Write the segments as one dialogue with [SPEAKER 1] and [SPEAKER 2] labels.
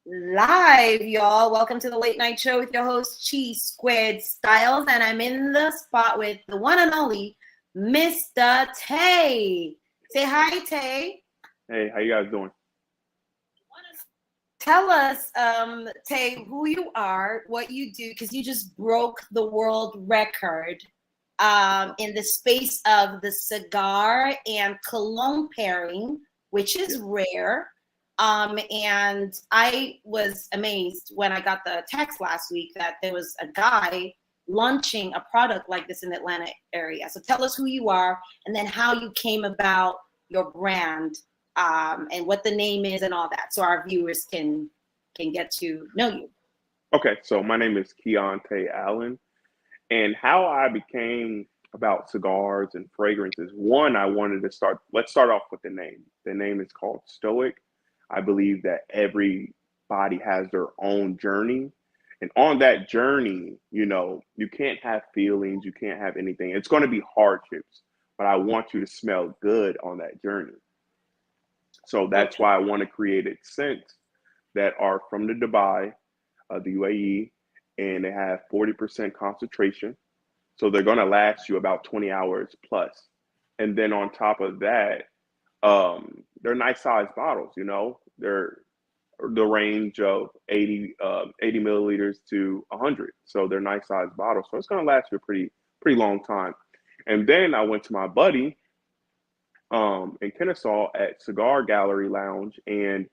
[SPEAKER 1] Live, y'all. Welcome to the late night show with your host, Stylxz, and I'm in the spot with the one and only Mr. Tay. Say hi, Tay.
[SPEAKER 2] Hey, how you guys doing?
[SPEAKER 1] Tell us, Tay, who you are, what you do, because you just broke the world record in the space of the cigar and cologne pairing, which is rare. And I was amazed when I got the text last week that there was a guy launching a product like this in the Atlanta area. So tell us who you are and then how you came about your brand, and what the name is and all that, so our viewers can get to know you.
[SPEAKER 2] Okay, so my name is Keontai Allen, and how I became about cigars and fragrances. One, I wanted to let's start off with the name. The name is called STOIC. I believe that everybody has their own journey. And on that journey, you can't have feelings, you can't have anything. It's going to be hardships, but I want you to smell good on that journey. So that's why I want to create scents that are from the Dubai, the UAE, and they have 40% concentration. So they're going to last you about 20 hours plus. And then on top of that, they're nice sized bottles, they're the range of 80 milliliters to 100. So they're nice sized bottles. So it's going to last you a pretty long time. And then I went to my buddy in Kennesaw at Cigar Gallery Lounge, and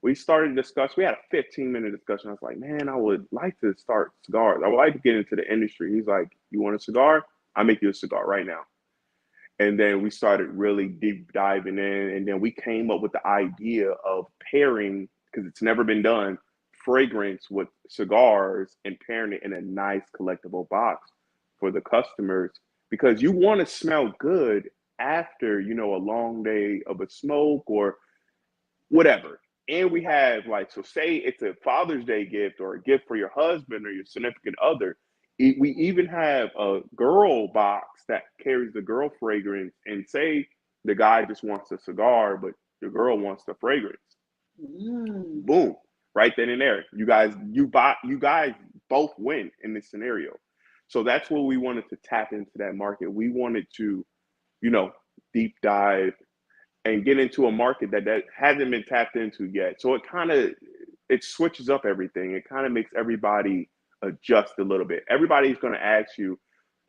[SPEAKER 2] we started to discuss. We had a 15-minute discussion. I was like, man, I would like to start cigars. I would like to get into the industry. He's like, you want a cigar? I'll make you a cigar right now. And then we started really deep diving in, and then we came up with the idea of pairing, because it's never been done, fragrance with cigars and pairing it in a nice collectible box for the customers, because you want to smell good after, a long day of a smoke or whatever. And we have so say it's a Father's Day gift or a gift for your husband or your significant other. We even have a girl box that carries the girl fragrance, and say the guy just wants a cigar, but the girl wants the fragrance. Boom, right then and there. You guys both win in this scenario. So that's what we wanted to tap into that market. We wanted to, deep dive and get into a market that hasn't been tapped into yet. So it switches up everything. It kind of makes everybody adjust a little bit. Everybody's going to ask you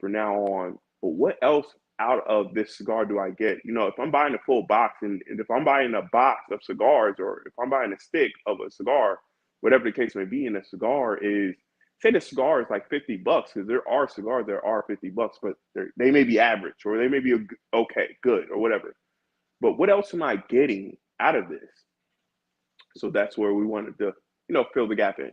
[SPEAKER 2] from now on, but what else out of this cigar do I get? If I'm buying a full box, and if I'm buying a box of cigars, or if I'm buying a stick of a cigar, whatever the case may be, in a cigar is, say the cigar is like $50, because there are cigars that are $50, but they may be average, or they may be okay, good, or whatever. But what else am I getting out of this? So that's where we wanted to, fill the gap in.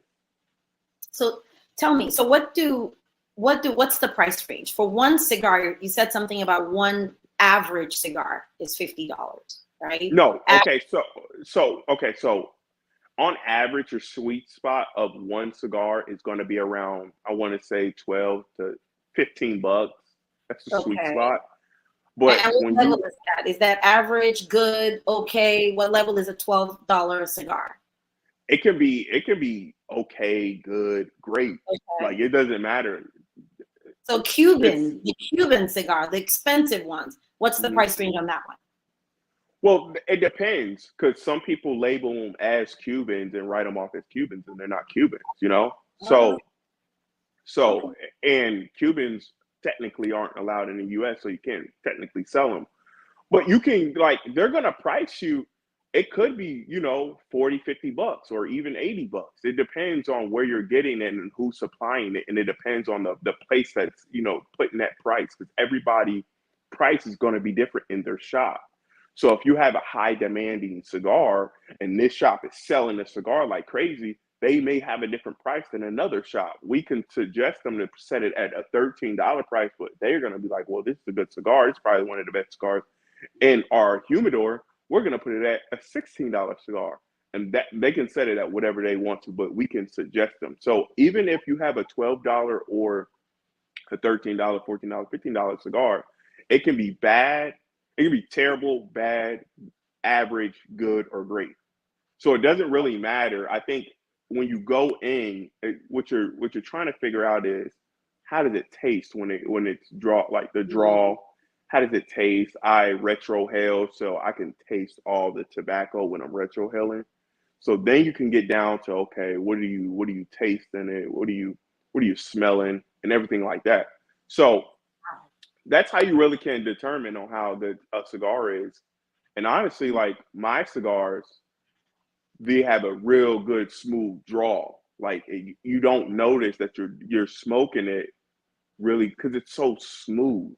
[SPEAKER 1] So tell me, so what's the price range for one cigar? You said something about one average cigar is $50, right?
[SPEAKER 2] No, okay, so on average, your sweet spot of one cigar is going to be around, I want to say, $12 to $15. That's the sweet spot. But
[SPEAKER 1] what level is that? Is that average, good, okay? What level is a $12 cigar?
[SPEAKER 2] It can be okay, good, great. Okay. It doesn't matter.
[SPEAKER 1] So the Cuban cigar, the expensive ones, what's the price range on that one?
[SPEAKER 2] Well, it depends, because some people label them as Cubans and write them off as Cubans, and they're not Cubans, So, and Cubans technically aren't allowed in the U.S., so you can't technically sell them. But you can, they're going to price you. It could be, $40, $50, or even $80. It depends on where you're getting it and who's supplying it. And it depends on the place that's, putting that price, because everybody price is going to be different in their shop. So if you have a high demanding cigar and this shop is selling a cigar like crazy, they may have a different price than another shop. We can suggest them to set it at a $13 price, but they're going to be like, well, this is a good cigar. It's probably one of the best cigars in our humidor. We're going to put it at a $16 cigar, and that they can set it at whatever they want to, but we can suggest them. So even if you have a $12 or a $13, $14, $15 cigar, it can be bad. It can be terrible, bad, average, good, or great. So it doesn't really matter. I think when you go in, what you're trying to figure out is how does it taste when it's draw, like the draw. How does it taste? I retrohale, so I can taste all the tobacco when I'm retrohaling. So then you can get down to, okay, what are you tasting it? What are you smelling and everything like that. So that's how you really can determine on how a cigar is. And honestly, like my cigars, they have a real good smooth draw. Like you don't notice that you're smoking it really because it's so smooth,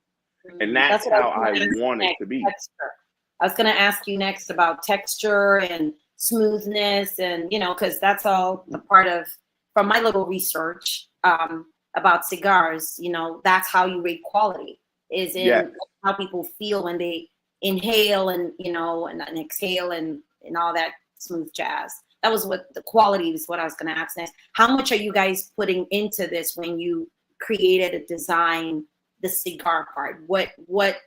[SPEAKER 2] and
[SPEAKER 1] That's
[SPEAKER 2] that's
[SPEAKER 1] what I
[SPEAKER 2] how
[SPEAKER 1] was
[SPEAKER 2] I
[SPEAKER 1] going to ask
[SPEAKER 2] want it
[SPEAKER 1] next.
[SPEAKER 2] to be.
[SPEAKER 1] Texture. I was going to ask you next about texture and smoothness, and because that's all a part of from my little research about cigars. That's how you rate quality is
[SPEAKER 2] Yes.
[SPEAKER 1] in how people feel when they inhale and and exhale and all that smooth jazz. That was what the quality is. What I was going to ask next. How much are you guys putting into this when you created a design? The cigar part. What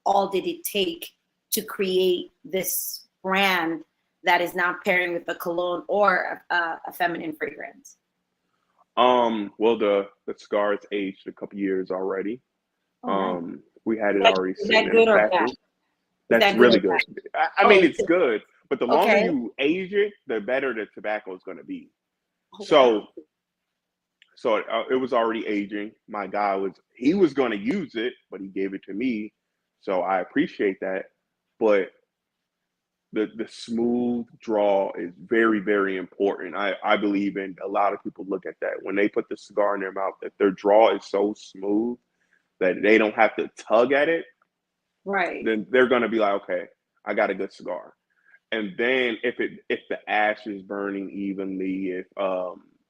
[SPEAKER 1] all did it take to create this brand that is not pairing with a cologne or a feminine fragrance?
[SPEAKER 2] Well, the cigar is aged a couple years already.
[SPEAKER 1] Oh, nice.
[SPEAKER 2] We had it
[SPEAKER 1] Is
[SPEAKER 2] already sitting
[SPEAKER 1] that
[SPEAKER 2] in the
[SPEAKER 1] good or bad?
[SPEAKER 2] factory.
[SPEAKER 1] Is
[SPEAKER 2] That's
[SPEAKER 1] that good
[SPEAKER 2] really
[SPEAKER 1] or
[SPEAKER 2] good.
[SPEAKER 1] bad?
[SPEAKER 2] I
[SPEAKER 1] Oh,
[SPEAKER 2] mean, it's good, but the longer
[SPEAKER 1] okay.
[SPEAKER 2] you age it, the better the tobacco is going to be.
[SPEAKER 1] Oh,
[SPEAKER 2] So
[SPEAKER 1] wow.
[SPEAKER 2] it was already aging. My guy was going to use it, but he gave it to me, so I appreciate that. But the smooth draw is very, very important. I believe in a lot of people look at that when they put the cigar in their mouth, that their draw is so smooth that they don't have to tug at it.
[SPEAKER 1] Right.
[SPEAKER 2] Then they're going to be like, okay, I got a good cigar. And then if the ash is burning evenly,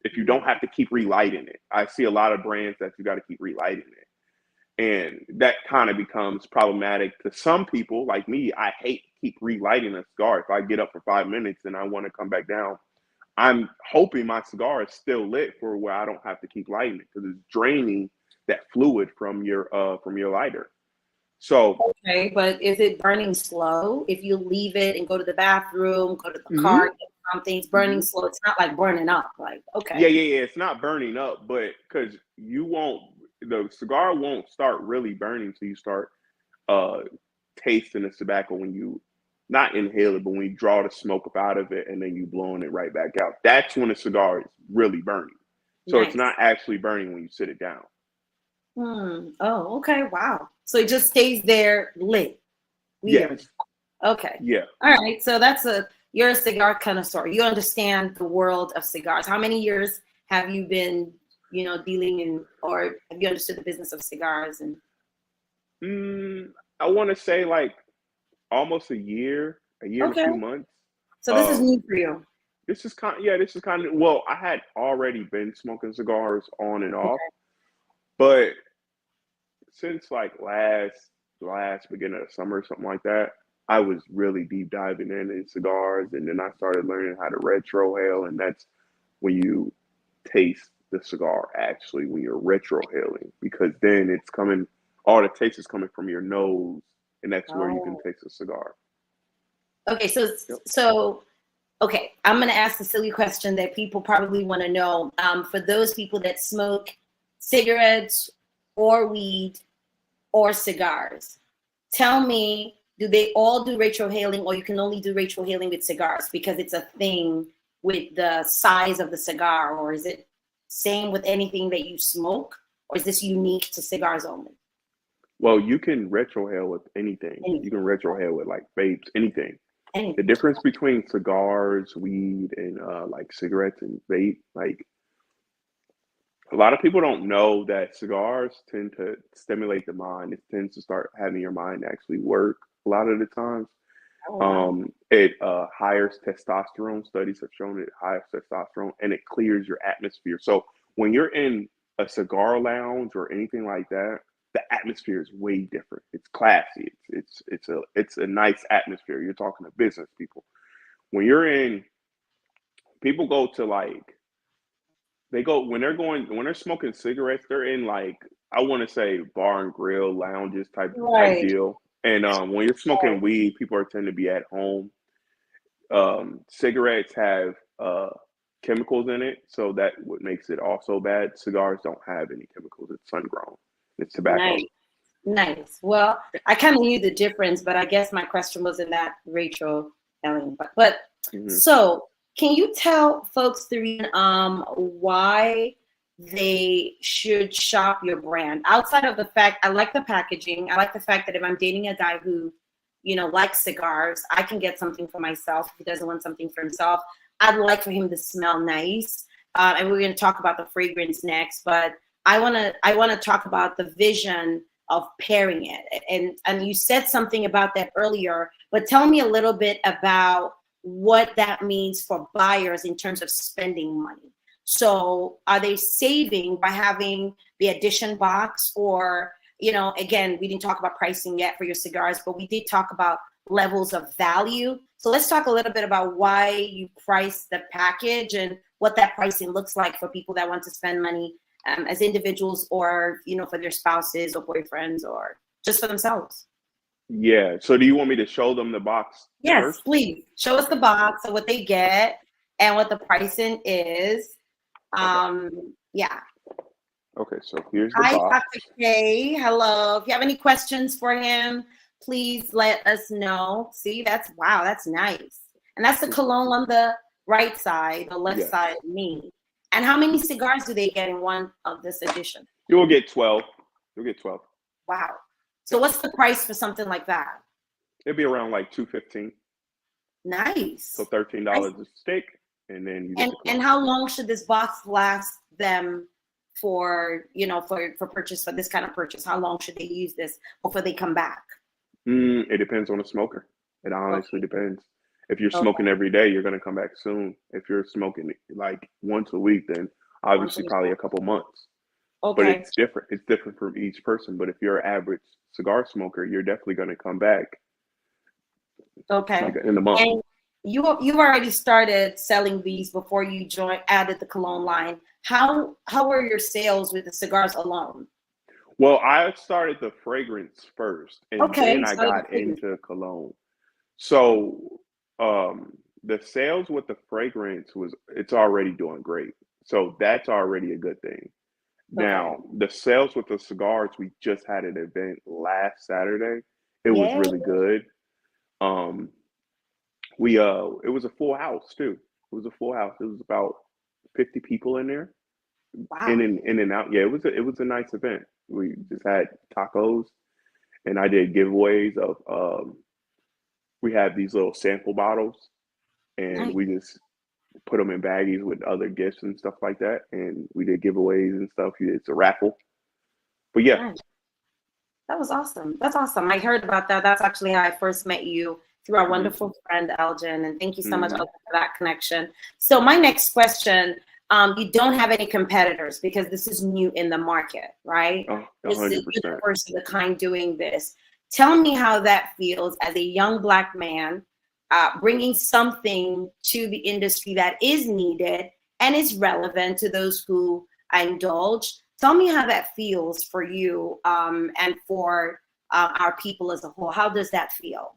[SPEAKER 2] if you don't have to keep relighting it, I see a lot of brands that you got to keep relighting it, and that kind of becomes problematic to some people. Like me, I hate to keep relighting a cigar. If I get up for 5 minutes and I want to come back down, I'm hoping my cigar is still lit for where I don't have to keep lighting it because it's draining that fluid from your lighter. So
[SPEAKER 1] Okay, but is it burning slow? If you leave it and go to the bathroom, go to the car,
[SPEAKER 2] mhm,
[SPEAKER 1] get something, it's burning
[SPEAKER 2] mhm.
[SPEAKER 1] slow. It's not like burning up. Like,
[SPEAKER 2] Yeah,
[SPEAKER 1] okay.
[SPEAKER 2] yeah, yeah. It's not burning up, but because the cigar won't start really burning until you start uh tasting the tobacco when you not inhale it, but when you draw the smoke up out of it and then you blowing it right back out. That's when a cigar is really burning. So it's
[SPEAKER 1] Nice.
[SPEAKER 2] not actually burning when you sit it down.
[SPEAKER 1] Oh, okay. Wow. So it just stays there lit. Weird.
[SPEAKER 2] Yes.
[SPEAKER 1] Okay.
[SPEAKER 2] Yeah.
[SPEAKER 1] All right. So you're a cigar connoisseur. You understand the world of cigars. How many years have you been, dealing in, or have you understood the business of cigars? And
[SPEAKER 2] Mm, I want to say like almost a year and a
[SPEAKER 1] okay.
[SPEAKER 2] few months.
[SPEAKER 1] So this is
[SPEAKER 2] Um,
[SPEAKER 1] new for you.
[SPEAKER 2] this is kind of, well, I had already been smoking cigars on and off,
[SPEAKER 1] Okay.
[SPEAKER 2] but since like last beginning of summer, something like that, I was really deep diving into cigars, and then I started learning how to retrohale, and that's when you taste the cigar actually when you're retrohaling, because then it's coming, all the taste is coming from your nose, and that's where you can
[SPEAKER 1] Oh.
[SPEAKER 2] taste the cigar.
[SPEAKER 1] Okay. So
[SPEAKER 2] Yep.
[SPEAKER 1] so okay. I'm gonna ask the silly question that people probably want to know. For those people that smoke cigarettes or weed or cigars. Tell me, do they all do retrohaling, or you can only do retrohaling with cigars because it's a thing with the size of the cigar, or is it same with anything that you smoke, or is this unique to cigars only?
[SPEAKER 2] Well, you can retrohale with anything. You
[SPEAKER 1] Anything,
[SPEAKER 2] can retrohale with like vapes, anything. The
[SPEAKER 1] anything.
[SPEAKER 2] difference between cigars, weed, and like cigarettes and vape, like a lot of people don't know that cigars tend to stimulate the mind. It tends to start having your mind actually work a lot of the times.
[SPEAKER 1] Oh wow.
[SPEAKER 2] It hires testosterone. Studies have shown it hires testosterone, and it clears your atmosphere. So when you're in a cigar lounge or anything like that, the atmosphere is way different. It's classy. It's a nice atmosphere. You're talking to business people. When you're in, people go to like they go when they're smoking cigarettes, they're in like, I want to say bar and grill lounges type
[SPEAKER 1] Right.
[SPEAKER 2] deal. And when you're smoking weed, people are tend to be at home. Cigarettes have chemicals in it, so that what makes it also bad. Cigars don't have any chemicals. It's sun grown. It's tobacco.
[SPEAKER 1] Nice. Nice. Well, I kind of knew the difference, but I guess my question wasn't that, Rachel Ellen. But so can you tell folks the reason why they should shop your brand? Outside of the fact I like the packaging, I like the fact that if I'm dating a guy who, you know, likes cigars, I can get something for myself. If he doesn't want something for himself, I'd like for him to smell nice. And we're going to talk about the fragrance next, but I want to talk about the vision of pairing it. And you said something about that earlier, but tell me a little bit about what that means for buyers in terms of spending money. So are they saving by having the addition box, or, you know, again, we didn't talk about pricing yet for your cigars, but we did talk about levels of value. So let's talk a little bit about why you price the package and what that pricing looks like for people that want to spend money as individuals, or, you know, for their spouses or boyfriends, or just for themselves.
[SPEAKER 2] Yeah. So do you want me to show them the box?
[SPEAKER 1] Yes,
[SPEAKER 2] first?
[SPEAKER 1] please show us the box of what they get and what the pricing is. Yeah.
[SPEAKER 2] Okay, so here's the
[SPEAKER 1] Hi,
[SPEAKER 2] box.
[SPEAKER 1] Dr. K. Hello. If you have any questions for him, please let us know. See, that's nice. And that's the cologne on the right side, the left side of me. And how many cigars do they get in one of this edition?
[SPEAKER 2] You will get 12. You'll get 12.
[SPEAKER 1] Wow. So what's the price for something like that?
[SPEAKER 2] It'll be around like $2.15.
[SPEAKER 1] Nice.
[SPEAKER 2] So $13 a stick, and then you get
[SPEAKER 1] and how long should this box last them for, you know, for purchase, for this kind of purchase? How long should they use this before they come back?
[SPEAKER 2] It depends on the smoker. It honestly depends. If you're smoking every day, you're going to come back soon. If you're smoking like once a week, then obviously probably a couple months.
[SPEAKER 1] Okay.
[SPEAKER 2] But it's different. It's different from each person. But if you're an average cigar smoker, you're definitely going to come back.
[SPEAKER 1] Okay.
[SPEAKER 2] Like in the month.
[SPEAKER 1] And you've already started selling these before you added the cologne line. How were your sales with the cigars alone?
[SPEAKER 2] Well, I started the fragrance first, and then I got into cologne. So the sales with the fragrance it's already doing great. So that's already a good thing. Now, the sales with the cigars, we just had an event last Saturday. It was really good. It was a full house too. It was a full house. It was about 50 people in there.
[SPEAKER 1] Wow.
[SPEAKER 2] In and out. Yeah, it was a nice event. We just had tacos, and I did giveaways of we had these little sample bottles, and we just put them in baggies with other gifts and stuff like that, and we did giveaways and stuff. It's a raffle. But yeah.
[SPEAKER 1] Nice. That was awesome. That's awesome. I heard about that. That's actually how I first met you, through our wonderful friend Elgin, and thank you so much Elgin, for that connection. So my next question, you don't have any competitors because this is new in the market, right?
[SPEAKER 2] 100%.
[SPEAKER 1] This is the first of the kind doing this. Tell me how that feels as a young Black man, bringing something to the industry that is needed and is relevant to those who indulge. Tell me how that feels for you and for our people as a whole. How does that feel?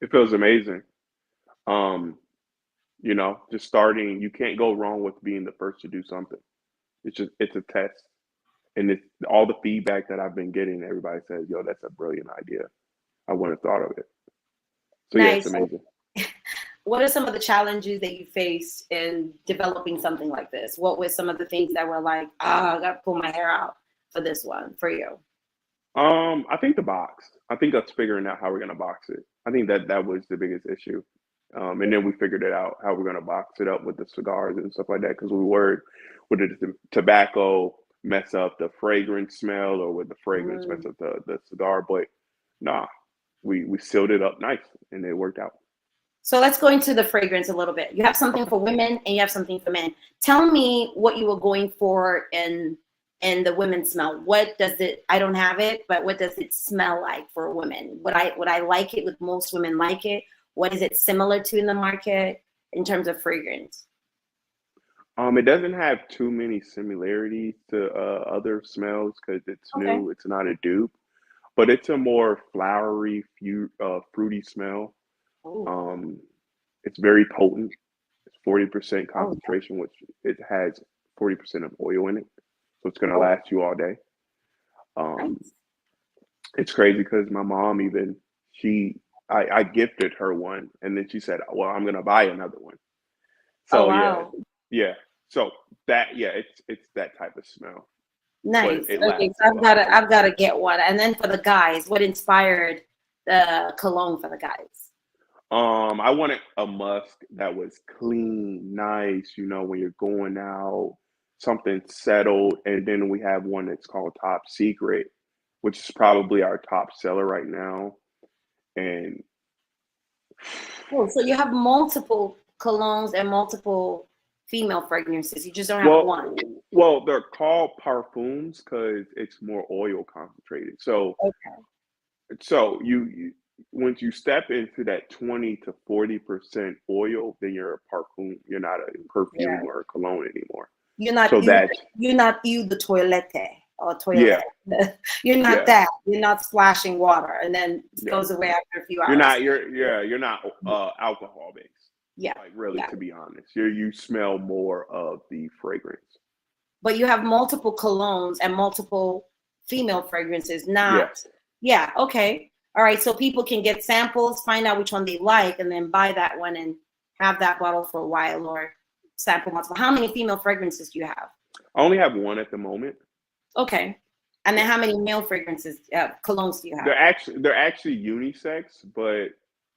[SPEAKER 2] It feels amazing. You know, just starting, you can't go wrong with being the first to do something. It's a test. And it's all the feedback that I've been getting, everybody says, yo, that's a brilliant idea. I wouldn't have thought of it. So yeah, it's amazing.
[SPEAKER 1] What are some of the challenges that you faced in developing something like this? What were some of the things that were like, I got to pull my hair out for this one, for you?
[SPEAKER 2] I think the box. I think us figuring out how we're going to box it. I think that was the biggest issue. And then we figured it out, how we're going to box it up with the cigars and stuff like that, because we worried would the tobacco mess up the fragrance smell, or would the fragrance mess up the cigar? But nah, we sealed it up nice, and it worked out.
[SPEAKER 1] So let's go into the fragrance a little bit. You have something for women and you have something for men. Tell me what you were going for in the women's smell. What does it, I don't have it, but what does it smell like for women? Would I like it? Would most women like it? What is it similar to in the market in terms of fragrance?
[SPEAKER 2] It doesn't have too many similarities to other smells because it's new. It's not a dupe. but it's a more flowery, fruity smell.
[SPEAKER 1] Oh,
[SPEAKER 2] Um, it's very potent. It's 40%
[SPEAKER 1] oh,
[SPEAKER 2] concentration, which it has 40% of oil in it, so it's gonna
[SPEAKER 1] oh,
[SPEAKER 2] last you all day. Um,
[SPEAKER 1] nice.
[SPEAKER 2] it's crazy because my mom even I gifted her one, and then she said, "Well, I'm gonna buy another one."
[SPEAKER 1] Oh,
[SPEAKER 2] So yeah,
[SPEAKER 1] wow.
[SPEAKER 2] yeah. So that yeah, it's that type of smell, but
[SPEAKER 1] Nice.
[SPEAKER 2] it
[SPEAKER 1] Okay,
[SPEAKER 2] lasts
[SPEAKER 1] so
[SPEAKER 2] a lot.
[SPEAKER 1] I've gotta get one. And then for the guys, what inspired the cologne for the guys?
[SPEAKER 2] I wanted a musk that was clean, nice, when you're going out, something settled. And then we have one that's called Top Secret, which is probably our top seller right now. And
[SPEAKER 1] Oh, so you have multiple colognes and multiple female fragrances. You just don't have
[SPEAKER 2] well,
[SPEAKER 1] one.
[SPEAKER 2] well, they're called parfums because it's more oil concentrated. So,
[SPEAKER 1] Okay.
[SPEAKER 2] so once you step into that 20 to 40% oil, then you're a parfum. You're not a perfume
[SPEAKER 1] Yeah.
[SPEAKER 2] or a cologne anymore.
[SPEAKER 1] You're not
[SPEAKER 2] So
[SPEAKER 1] you.
[SPEAKER 2] that's
[SPEAKER 1] You're not you the toilette or
[SPEAKER 2] yeah,
[SPEAKER 1] toilet. You're not
[SPEAKER 2] yeah,
[SPEAKER 1] that. You're not splashing water and then it
[SPEAKER 2] yeah.
[SPEAKER 1] goes away after a few
[SPEAKER 2] You're
[SPEAKER 1] hours.
[SPEAKER 2] not you're not alcohol based.
[SPEAKER 1] Yeah,
[SPEAKER 2] Like really,
[SPEAKER 1] yeah.
[SPEAKER 2] to be honest, you smell more of the fragrance.
[SPEAKER 1] But you have multiple colognes and multiple female fragrances.
[SPEAKER 2] Yeah.
[SPEAKER 1] Not. Yeah. Okay. All right. So people can get samples, find out which one they like, and then buy that one and have that bottle for a while or sample multiple. How many female fragrances do you have?
[SPEAKER 2] I only have one at the moment.
[SPEAKER 1] Okay. And then
[SPEAKER 2] Yeah.
[SPEAKER 1] how many male fragrances, colognes do you have?
[SPEAKER 2] They're actually unisex, but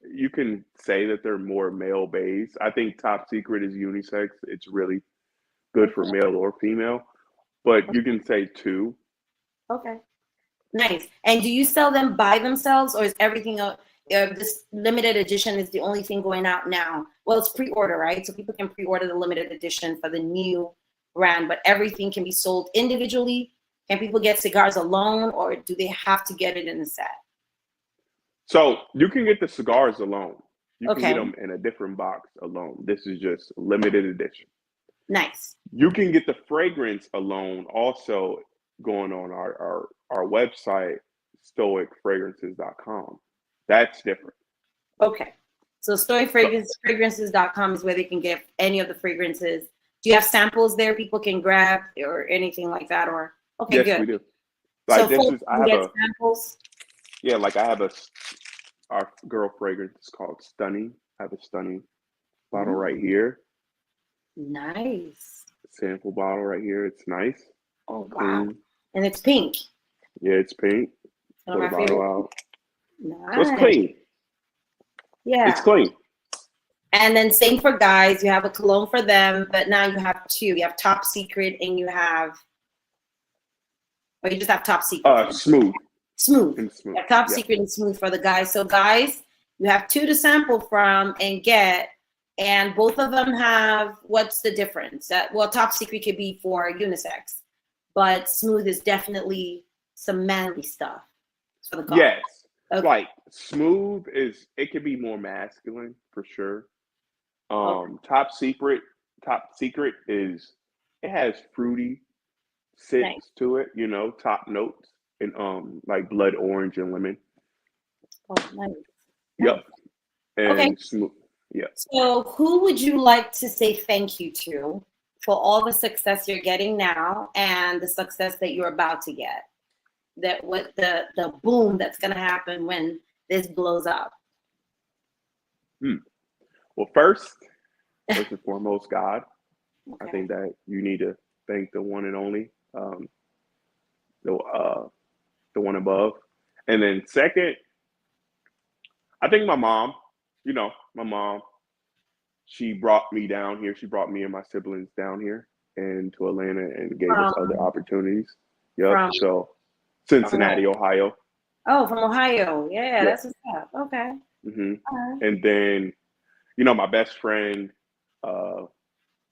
[SPEAKER 2] you can say that they're more male based. I think Top Secret is unisex. It's really good for
[SPEAKER 1] Okay.
[SPEAKER 2] male or female, but you can say two.
[SPEAKER 1] Okay. Nice. And do you sell them by themselves, or is everything this limited edition is the only thing going out now? Well, it's pre-order, right? So people can pre-order the limited edition for the new brand, but everything can be sold individually. Can people get cigars alone, or do they have to get it in a set?
[SPEAKER 2] So you can get the cigars alone. You can get
[SPEAKER 1] Okay.
[SPEAKER 2] them in a different box alone. This is just limited edition.
[SPEAKER 1] Nice.
[SPEAKER 2] You can get the fragrance alone also going on our website, stoicfragrances.com. That's different.
[SPEAKER 1] Okay. So
[SPEAKER 2] So
[SPEAKER 1] fragrances.com is where they can get any of the fragrances. Do you have samples there people can grab or anything like that? Or okay,
[SPEAKER 2] yes,
[SPEAKER 1] good.
[SPEAKER 2] we do.
[SPEAKER 1] So
[SPEAKER 2] Like this
[SPEAKER 1] folks
[SPEAKER 2] is I
[SPEAKER 1] can
[SPEAKER 2] have
[SPEAKER 1] get
[SPEAKER 2] a
[SPEAKER 1] samples.
[SPEAKER 2] yeah, like I have our girl fragrance is called Stunning. I have a stunning bottle
[SPEAKER 1] Mm,
[SPEAKER 2] right here.
[SPEAKER 1] nice.
[SPEAKER 2] Sample bottle right here. It's nice,
[SPEAKER 1] Oh wow.
[SPEAKER 2] clean.
[SPEAKER 1] And it's pink.
[SPEAKER 2] Yeah, it's pink.
[SPEAKER 1] One
[SPEAKER 2] Pour the
[SPEAKER 1] of my
[SPEAKER 2] bottle
[SPEAKER 1] favorite.
[SPEAKER 2] out. So it's
[SPEAKER 1] Nice.
[SPEAKER 2] clean. It's
[SPEAKER 1] Yeah.
[SPEAKER 2] clean.
[SPEAKER 1] And then same for guys. You have a cologne for them, but now you have two. You have Top Secret and you have, or you just have Top Secret for them.
[SPEAKER 2] Smooth
[SPEAKER 1] Smooth.
[SPEAKER 2] and
[SPEAKER 1] You
[SPEAKER 2] smooth.
[SPEAKER 1] have Top
[SPEAKER 2] Yeah.
[SPEAKER 1] Secret and Smooth for the guys. So guys, you have two to sample from and get, and both of them have, what's the difference? Well, Top Secret could be for unisex, but Smooth is definitely some manly stuff for the guy.
[SPEAKER 2] Yes.
[SPEAKER 1] Okay.
[SPEAKER 2] Like smooth it could be more masculine for sure.
[SPEAKER 1] Okay.
[SPEAKER 2] Top secret is it has fruity
[SPEAKER 1] Nice.
[SPEAKER 2] scents to it, top notes and like blood orange and lemon.
[SPEAKER 1] Oh, nice. Nice.
[SPEAKER 2] Yep.
[SPEAKER 1] Okay.
[SPEAKER 2] And smooth. Yeah.
[SPEAKER 1] So who would you like to say thank you to for all the success you're getting now and the success that you're about to get? That what the boom that's gonna happen when this blows up.
[SPEAKER 2] Well, first and foremost, God. I
[SPEAKER 1] Okay.
[SPEAKER 2] think that you need to thank the one and only, the one above. And then second, I think my mom, my mom, she brought me down here. She brought me and my siblings down here and to Atlanta and gave us other
[SPEAKER 1] From
[SPEAKER 2] opportunities. Yep.
[SPEAKER 1] from
[SPEAKER 2] So
[SPEAKER 1] from
[SPEAKER 2] Cincinnati, Ohio.
[SPEAKER 1] from Ohio. Yeah,
[SPEAKER 2] Yep.
[SPEAKER 1] that's what's up. Okay.
[SPEAKER 2] hmm
[SPEAKER 1] All right.
[SPEAKER 2] And then, my best friend, uh,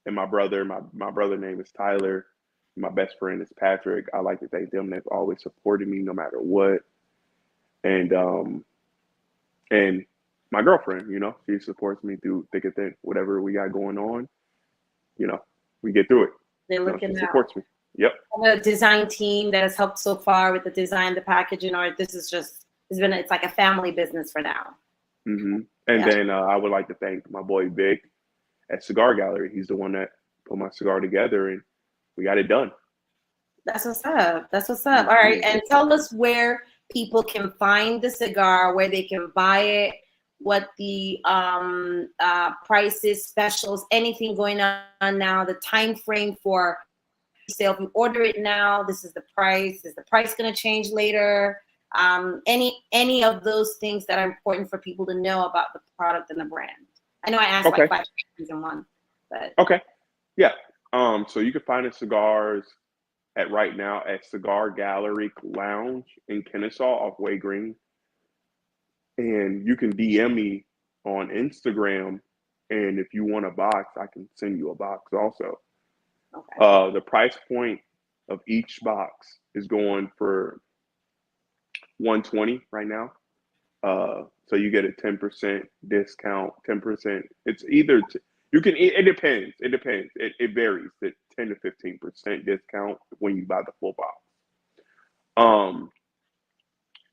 [SPEAKER 2] and my brother. My brother name is Tyler. My best friend is Patrick. I like to thank them. They've always supported me no matter what. And my girlfriend, she supports me through thick and thin. Whatever we got going on, we get through it.
[SPEAKER 1] They're
[SPEAKER 2] She
[SPEAKER 1] looking out.
[SPEAKER 2] supports me. Yep.
[SPEAKER 1] The design team that has helped so far with the design, the packaging, or this is just it's like a family business for now.
[SPEAKER 2] And then I would like to thank my boy Vic at Cigar Gallery. He's the one that put my cigar together, and we got it done.
[SPEAKER 1] That's what's up. That's what's up. All right, and tell us where people can find the cigar, where they can buy it, what the prices, specials, anything going on now, the time frame for sale. If you order it now, this is the price. Is the price going to change later? Any of those things that are important for people to know about the product and the brand. I know I asked like 5 questions in one, but
[SPEAKER 2] yeah. So you can find the cigars right now at Cigar Gallery Lounge in Kennesaw off Way Green, and you can DM me on Instagram, and if you want a box, I can send you a box also. The price point of each box is going for $120 right now. So you get a 10% discount, 10%. It's either you can. It depends. It depends. It varies. The 10 to 15% discount when you buy the full box.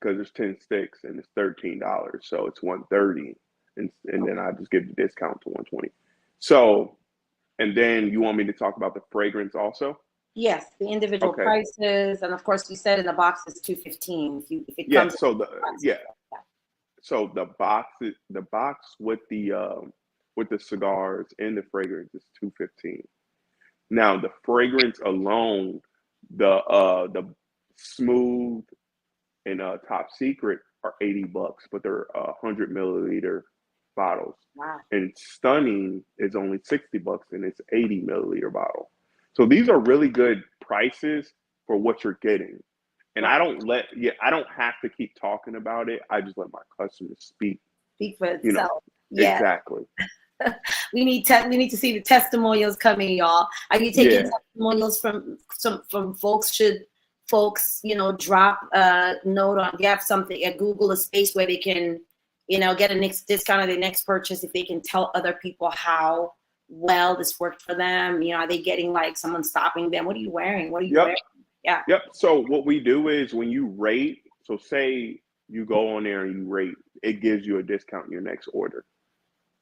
[SPEAKER 2] Because there's 10 sticks and it's $13, so it's $130, and then I just give the discount to $120. So, and then you want me to talk about the fragrance also?
[SPEAKER 1] Yes, the individual prices, and of course, you said in the box is $215. If it comes
[SPEAKER 2] So the box with the cigars and the fragrance is $215. Now the fragrance alone, the smooth and top secret are $80, but they're 100 milliliter bottles.
[SPEAKER 1] Wow.
[SPEAKER 2] And stunning is only $60 and it's 80 milliliter bottle. So these are really good prices for what you're getting. And I don't have to keep talking about it. I just let my customers speak.
[SPEAKER 1] Speak for itself. Yeah.
[SPEAKER 2] Exactly.
[SPEAKER 1] we need to see the testimonials coming, y'all. Are you taking testimonials from folks? Should folks, drop a note on, you have something, Google a space where they can, get a next discount on their next purchase if they can tell other people how well this worked for them? Are they getting like someone stopping them? What are you wearing? What are you wearing? Yeah.
[SPEAKER 2] Yep. So what we do is when you rate, so say you go on there and you rate, it gives you a discount in your next order.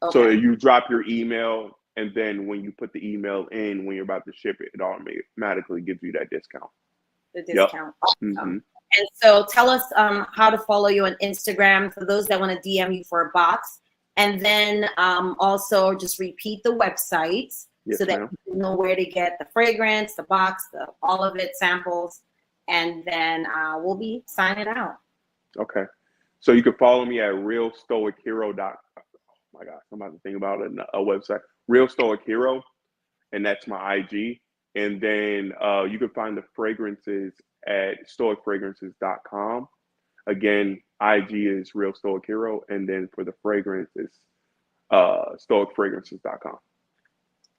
[SPEAKER 2] Okay. So you drop your email, and then when you put the email in, when you're about to ship it, it automatically gives you that discount.
[SPEAKER 1] The discount. Yep. Awesome. And so tell us how to follow you on Instagram for those that want to DM you for a box. And then also just repeat the websites so that you know where to get the fragrance, the box, all of it, samples. And then we'll be signing out.
[SPEAKER 2] Okay. So you can follow me at realstoichero.com. Oh my gosh, I'm about to think about it. A website, Real Stoic Hero, and that's my IG. And then you can find the fragrances at stoicfragrances.com. Again, IG is Real Stoic Hero, and then for the fragrance is stoicfragrances.com.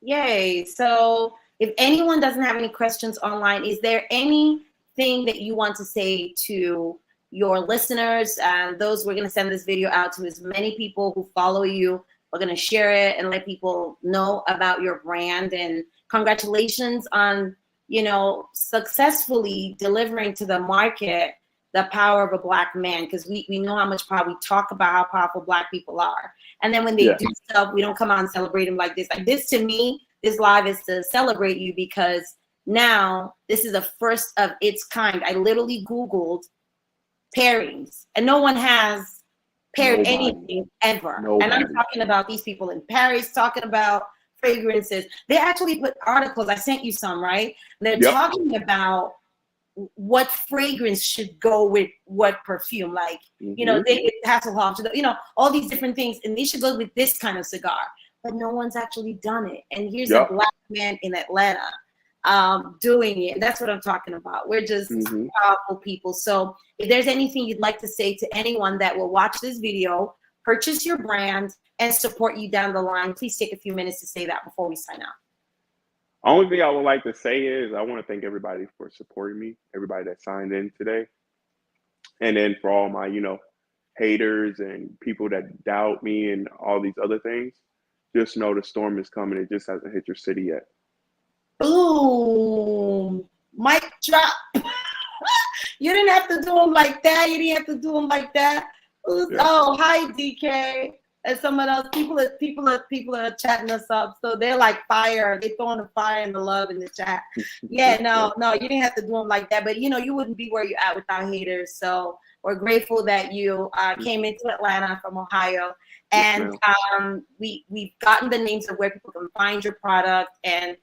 [SPEAKER 1] Yay. So if anyone doesn't have any questions online, is there anything that you want to say to your listeners and those? We're going to send this video out to as many people who follow you. We're going to share it and let people know about your brand. And congratulations on, successfully delivering to the market the power of a Black man, because we know how much power, we talk about how powerful Black people are. And then when they do stuff, we don't come out and celebrate them like this. Like this, to me, this live is to celebrate you, because now this is the first of its kind. I literally Googled pairings, and no one has paired anything ever. And I'm talking about these people in Paris talking about fragrances. They actually put articles, I sent you some, right? They're talking about what fragrance should go with what perfume, like, they Hasselhoff, all these different things, and they should go with this kind of cigar. But no one's actually done it. And here's a Black man in Atlanta doing it. That's what I'm talking about. We're just powerful people. So if there's anything you'd like to say to anyone that will watch this video, purchase your brand, and support you down the line, please take a few minutes to say that before we sign out.
[SPEAKER 2] Only thing I would like to say is I want to thank everybody for supporting me, everybody that signed in today. And then for all my, haters and people that doubt me and all these other things, just know the storm is coming. It just hasn't hit your city yet.
[SPEAKER 1] Boom. Mic drop. You didn't have to do them like that. You didn't have to do them like that. Yeah. Oh, hi, DK. And someone else. People are chatting us up. So they're like fire. They're throwing the fire and the love in the chat. Yeah, no, you didn't have to do them like that. But you know, you wouldn't be where you're at without haters. So we're grateful that you came into Atlanta from Ohio. And we've gotten the names of where people can find your product, and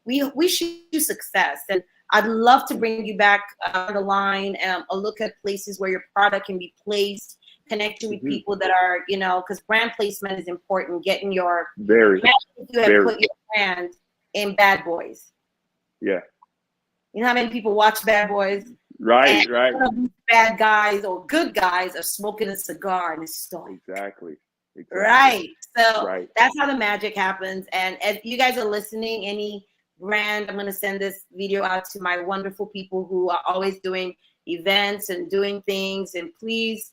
[SPEAKER 1] we wish you success. And I'd love to bring you back on the line and a look at places where your product can be placed, connecting with people that are, you know, because brand placement is important. Getting your put your brand in Bad Boys. Yeah. You know how many people watch Bad Boys?
[SPEAKER 2] Right.
[SPEAKER 1] Bad guys or good guys are smoking a cigar in a store.
[SPEAKER 2] Exactly.
[SPEAKER 1] Right. So that's how the magic happens. And if you guys are listening, any brand, I'm going to send this video out to my wonderful people who are always doing events and doing things. And please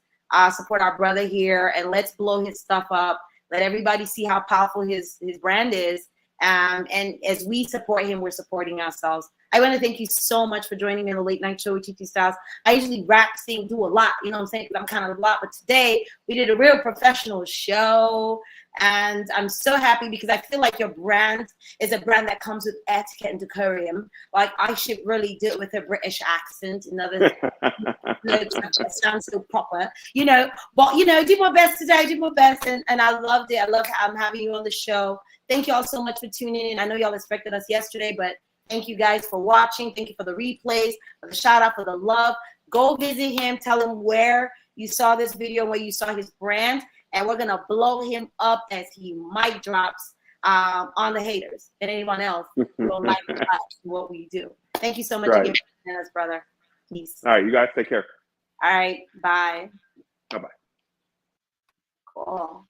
[SPEAKER 1] support our brother here, and let's blow his stuff up. Let everybody see how powerful his brand is. And as we support him, we're supporting ourselves. I want to thank you so much for joining me on the Late Night Show with Chichi Stylxz. I usually rap, sing, do a lot, you know what I'm saying? I'm kind of a lot, but today we did a real professional show, and I'm so happy because I feel like your brand is a brand that comes with etiquette and decorum. Like I should really do it with a British accent. Another it sounds so proper, you know. But you know, do my best today. Do my best, and I loved it. I love how I'm having you on the show. Thank you all so much for tuning in. I know y'all expected us yesterday, but thank you guys for watching. Thank you for the replays, for the shout out, for the love. Go visit him. Tell him where you saw this video, where you saw his brand, and we're gonna blow him up as he mic drops on the haters and anyone else who don't like what we do. Thank you so much again for joining us, brother. Peace.
[SPEAKER 2] All right, you guys take care.
[SPEAKER 1] All right, bye.
[SPEAKER 2] Bye-bye.
[SPEAKER 1] Cool.